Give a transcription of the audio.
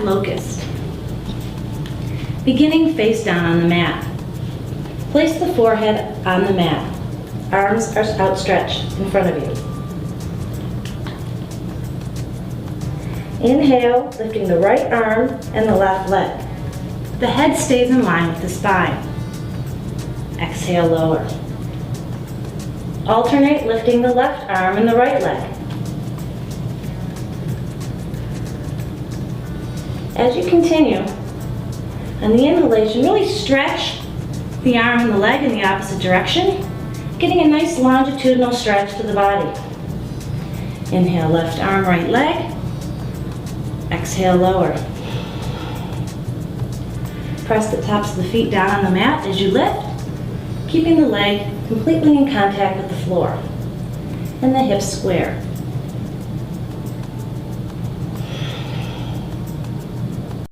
half locust. Beginning face down on the mat. Place the forehead on the mat. Arms are outstretched in front of you. Inhale, lifting the right arm and the left leg. The head stays in line with the spine. Exhale, lower. Alternate lifting the left arm and the right leg. As you continue, on the inhalation, really stretch the arm and the leg in the opposite direction, getting a nice longitudinal stretch to the body. Inhale, left arm, right leg. Exhale, lower. Press the tops of the feet down on the mat as you lift, keeping the leg completely in contact with the floor, and the hips square.